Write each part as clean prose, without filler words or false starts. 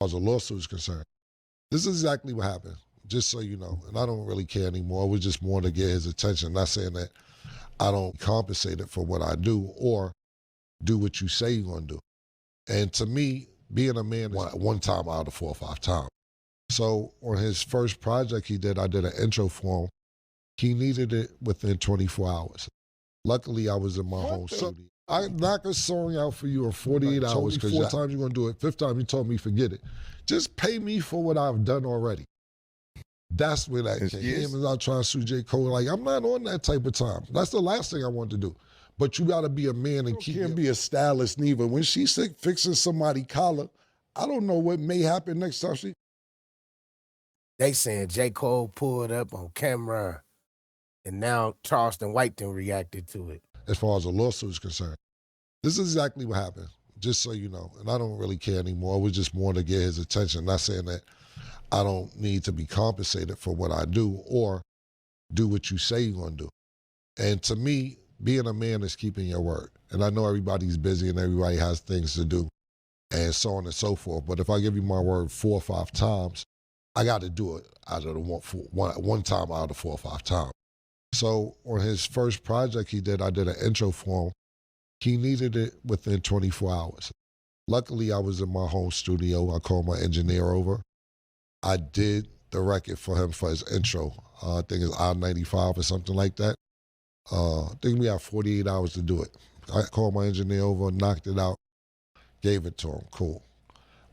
as a lawsuit is concerned, this is exactly what happened, just so you know. And I don't really care anymore. It was just more to get his attention. Not saying that I don't compensate it for what I do or do what you say you're going to do. And to me, being a man is one time out of 4 or 5 times. So on his first project he did, I did an intro for him. He needed it within 24 hours. Luckily, I was in my home studio. I knock a song out for you in 48 hours because 4 times you're going to do it. 5th time you told me forget it. Just pay me for what I've done already. That's where that came. Him is out trying to sue J. Cole. Like, I'm not on that type of time. That's the last thing I want to do. But you got to be a man and keep. You can't be a stylist neither. When she's fixing somebody's collar, I don't know what may happen next time she. They saying J. Cole pulled up on camera, and now Charleston White then reacted to it. As far as a lawsuit is concerned, this is exactly what happened, just so you know. And I don't really care anymore. It was just more to get his attention. Not saying that I don't need to be compensated for what I do or do what you say you're going to do. And to me, being a man is keeping your word. And I know everybody's busy and everybody has things to do and so on and so forth. But if I give you my word 4 or 5 times, I got to do it out of the one time out of 4 or 5 times. So on his first project he did, I did an intro for him. He needed it within 24 hours. Luckily, I was in my home studio. I called my engineer over. I did the record for him for his intro. I think it's I-95 or something like that. I think we have 48 hours to do it. I called my engineer over, knocked it out, gave it to him. Cool.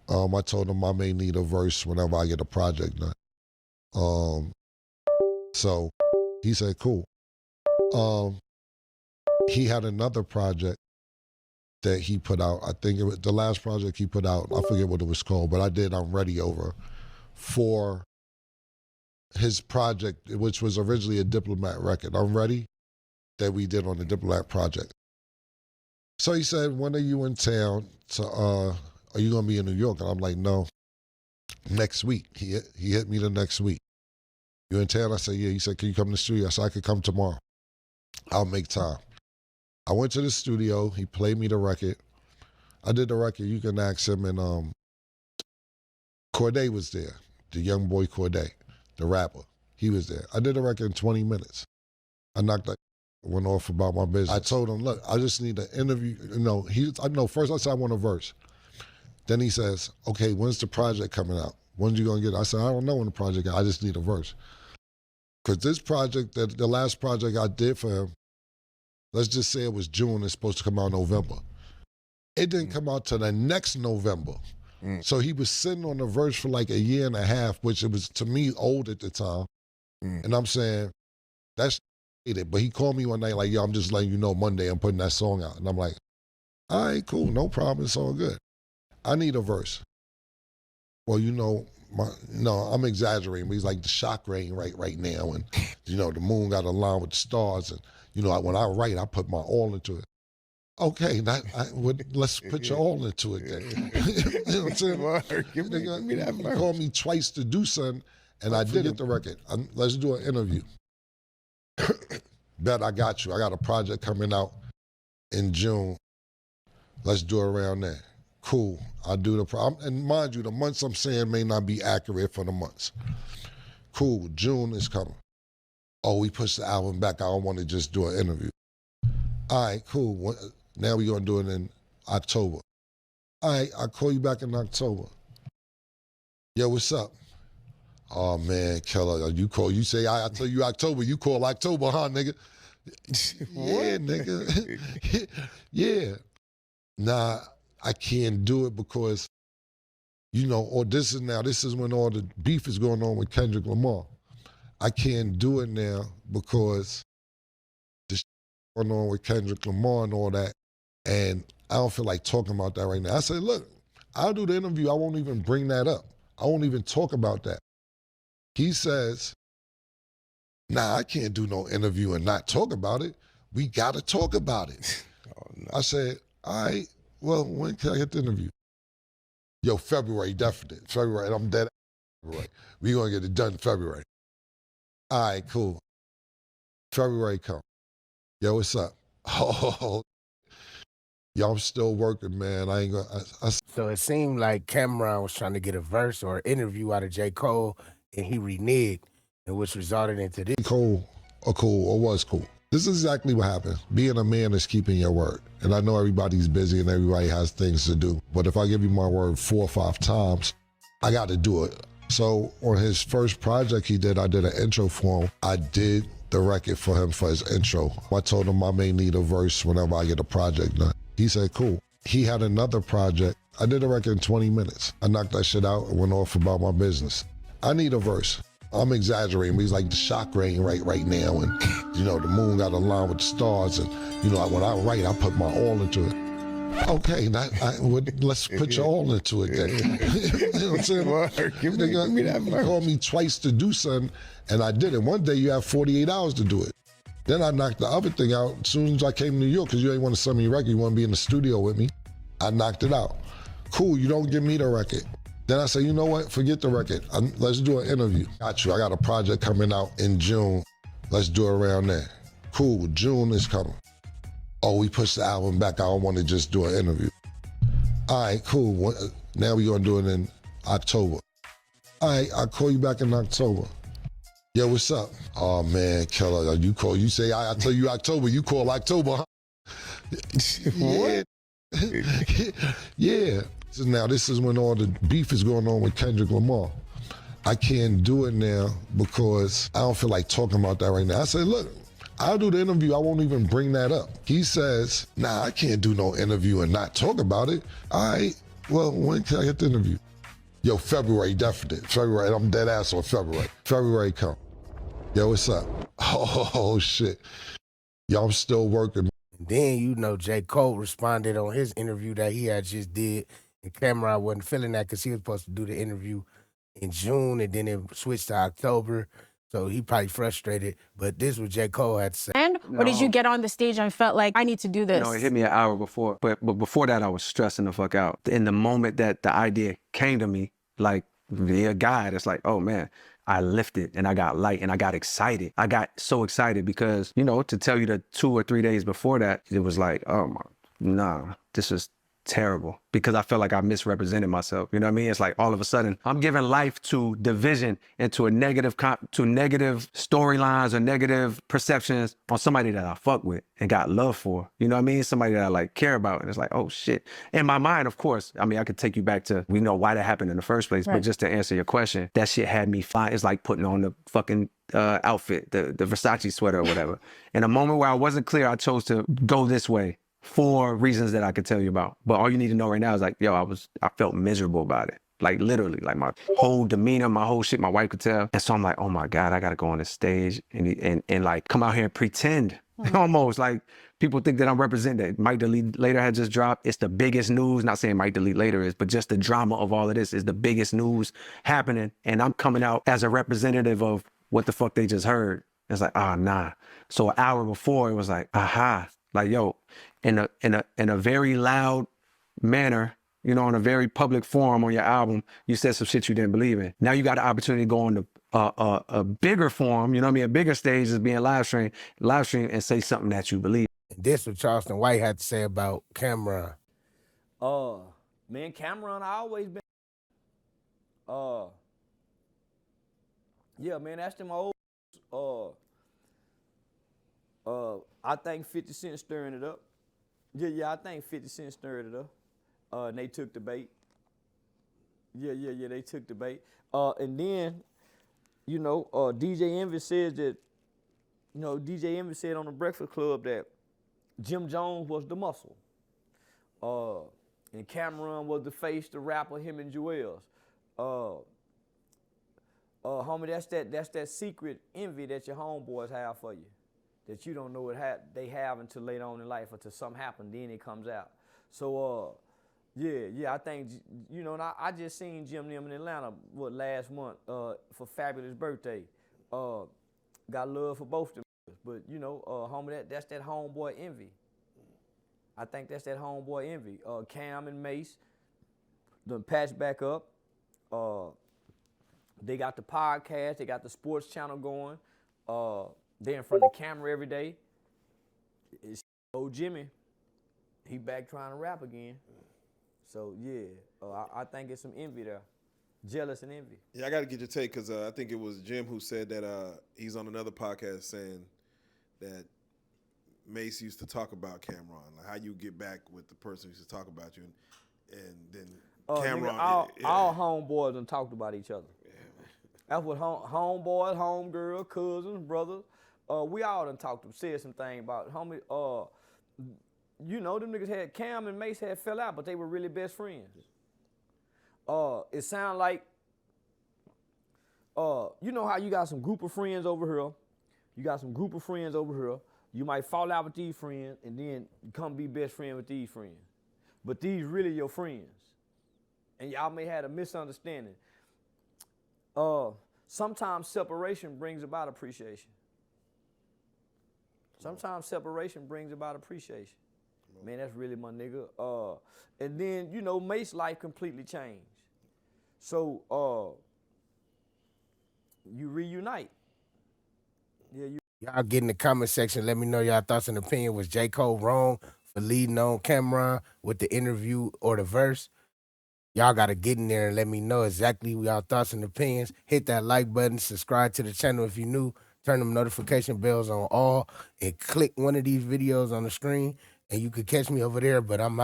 I told him I may need a verse whenever I get a project done. So he said, cool. He had another project that he put out. I think it was the last project he put out. I forget what it was called, but I did I'm Ready over for his project, which was originally a Diplomat record. I'm Ready, that we did on the Diplomat project. So he said, when are you in town? Are you going to be in New York? And I'm like, no, next week. He hit me the next week. You in town? I said, yeah. He said, can you come to the studio? I said, I could come tomorrow. I'll make time. I went to the studio. He played me the record. I did the record. You can ask him. And Corday was there, the young boy Corday, the rapper. He was there. I did the record in 20 minutes. I went off about my business. I told him, look, I just need an interview. First I said I want a verse. Then he says, okay, when's the project coming out? When's you gonna get it? I said, I don't know when the project, I just need a verse. Because this project, the last project I did for him, let's just say it was June, it's supposed to come out in November. It didn't come out till the next November. So he was sitting on the verse for like 1.5 years, which it was to me old at the time. And I'm saying, that's it. But he called me one night like, yo, I'm just letting you know Monday I'm putting that song out. And I'm like, all right, cool, no problem, it's all good. I need a verse. Well, I'm exaggerating, but he's like the shock rain right now. And, the moon got aligned with the stars. And, when I write, I put my all into it. Okay, let's put your all into it then. You know what I'm saying? Give me that verse. He called me twice to do something, and I did it the record. Let's do an interview. Bet I got you. I got a project coming out in June. Let's do it around there. Cool. I'll do and mind you, the months I'm saying may not be accurate for the months. Cool. June is coming. Oh, we pushed the album back. I don't want to just do an interview. All right, cool. Now we're going to do it in October. All right, I'll call you back in October. Yo, what's up? Oh, man, Keller, you say, I tell you October, you call October, huh, nigga? Yeah, nigga. Yeah. Nah, I can't do it because, this is when all the beef is going on with Kendrick Lamar. I can't do it now because the shit going on with Kendrick Lamar and all that, and I don't feel like talking about that right now. I said, look, I'll do the interview. I won't even bring that up. I won't even talk about that. He says, nah, I can't do no interview and not talk about it. We got to talk about it. Oh, no. I said, all right, well, when can I get the interview? Yo, February, definite. February, I'm dead. February. We're going to get it done in February. All right, cool. February come. Yo, what's up? Oh, Yo, I'm still working, man. I ain't gonna. So it seemed like Cameron was trying to get a verse or interview out of J. Cole, and he reneged, and which resulted into this. Cool or was cool. This is exactly what happened. Being a man is keeping your word. And I know everybody's busy and everybody has things to do. But if I give you my word 4 or 5 times, I got to do it. So on his first project he did, I did an intro for him. I did the record for him for his intro. I told him I may need a verse whenever I get a project done. He said, cool. He had another project. I did a record in 20 minutes. I knocked that shit out and went off about my business. I need a verse. I'm exaggerating, but he's like the shock rain right now, and you know the moon got aligned with the stars, and you know when I write, I put my all into it. Okay, let's put your all into it then. You know what I'm saying? Give me that verse. You called me twice to do something, and I did it. One day you have 48 hours to do it. Then I knocked the other thing out as soon as I came to New York, because you ain't want to send me a record, you want to be in the studio with me. I knocked it out. Cool, you don't give me the record. Then I say, you know what, forget the record. Let's do an interview. Got you, I got a project coming out in June. Let's do it around there. Cool, June is coming. Oh, we pushed the album back. I don't want to just do an interview. All right, cool. Now we're gonna do it in October. All right, I'll call you back in October. Yo, what's up? Oh man, Keller, you say I tell you October, you call October, huh? What? Yeah. Now, this is when all the beef is going on with Kendrick Lamar. I can't do it now because I don't feel like talking about that right now. I said, look, I'll do the interview. I won't even bring that up. He says, nah, I can't do no interview and not talk about it. All right, well, when can I get the interview? Yo, February, definite. February, I'm dead ass on February. February come. Yo, what's up? Oh, shit. Yo, I'm still working. Then, you know, J. Cole responded on his interview that he had just did, and Cameron wasn't feeling that because he was supposed to do the interview in June, and then it switched to October. So he probably frustrated. But this is what J. Cole had to say. Or did you get on the stage and felt like, I need to do this? No, it hit me an hour before. But before that, I was stressing the fuck out. In the moment that the idea came to me, like via God, it's like, oh man, I lifted and I got light and I got excited. I got so excited because, you know, to tell you the 2 or 3 days before that, it was like, oh my, nah, this is terrible, because I felt like I misrepresented myself. You know what I mean? It's like all of a sudden I'm giving life to division and to negative storylines or negative perceptions on somebody that I fuck with and got love for. You know what I mean? Somebody that I like care about. And it's like, oh shit. In my mind, of course, I mean, I could take you back to, we know why that happened in the first place, but just to answer your question, that shit had me fine. It's like putting on the fucking outfit, the Versace sweater or whatever. In a moment where I wasn't clear, I chose to go this way for reasons that I could tell you about. But all you need to know right now is like, yo, I felt miserable about it. Like literally, like my whole demeanor, my whole shit, my wife could tell. And so I'm like, oh my God, I gotta go on the stage and like come out here and pretend. Almost like people think that I'm representing. Mike Delete Later had just dropped. It's the biggest news. Not saying Mike Delete Later is, but just the drama of all of this is the biggest news happening. And I'm coming out as a representative of what the fuck they just heard. It's like, nah. So an hour before it was like, aha. Like, yo, in a very loud manner, you know, on a very public forum on your album, you said some shit you didn't believe in. Now you got the opportunity to go on a bigger forum, you know what I mean, a bigger stage is being live stream and say something that you believe. And this is what Charleston White had to say about Cameron. Man, Cameron, I always been. Yeah, man, that's them old. I think 50 Cent stirring it up. Yeah, I think 50 Cent stirred it up. And they took the bait. Yeah, they took the bait. And then, you know, DJ Envy says that, you know, DJ Envy said on the Breakfast Club that Jim Jones was the muscle. And Cameron was the face, the rapper, him and Jewels. Homie, that's that secret envy that your homeboys have for you, that you don't know what they have until later on in life, or till something happen, then it comes out. So, yeah, I think, you know, and I just seen Jim them in Atlanta, last month, for Fabulous birthday. Got love for both of them, but, you know, homie, that's that homeboy envy. I think that's that homeboy envy. Cam and Mace done patched back up. They got the podcast, they got the sports channel going. They're in front of the camera every day. It's old Jimmy he back trying to rap again. So yeah, I think it's some envy there, jealous and envy. Yeah, I got to get your take because I think it was Jim who said that he's on another podcast saying that Mace used to talk about Cameron, like how you get back with the person who used to talk about you, and then Cameron. Nigga, all homeboys done talked about each other. Yeah. That's what homeboys, homegirl, cousins, brothers. We all done said some things about homie. You know, them niggas Cam and Mace had fell out, but they were really best friends. It sound like, you know how you got some group of friends over here. You got some group of friends over here. You might fall out with these friends and then come be best friend with these friends. But these really your friends. And y'all may have a misunderstanding. Sometimes separation brings about appreciation. Sometimes separation brings about appreciation. Man, that's really my nigga. And then, you know, Mace's life completely changed. So, you reunite. Yeah, Y'all get in the comment section. Let me know y'all thoughts and opinion. Was J. Cole wrong for leading on Cameron with the interview or the verse? Y'all got to get in there and let me know exactly y'all thoughts and opinions. Hit that like button. Subscribe to the channel if you're new. Turn them notification bells on all. And click one of these videos on the screen. And you could catch me over there. But I'm out.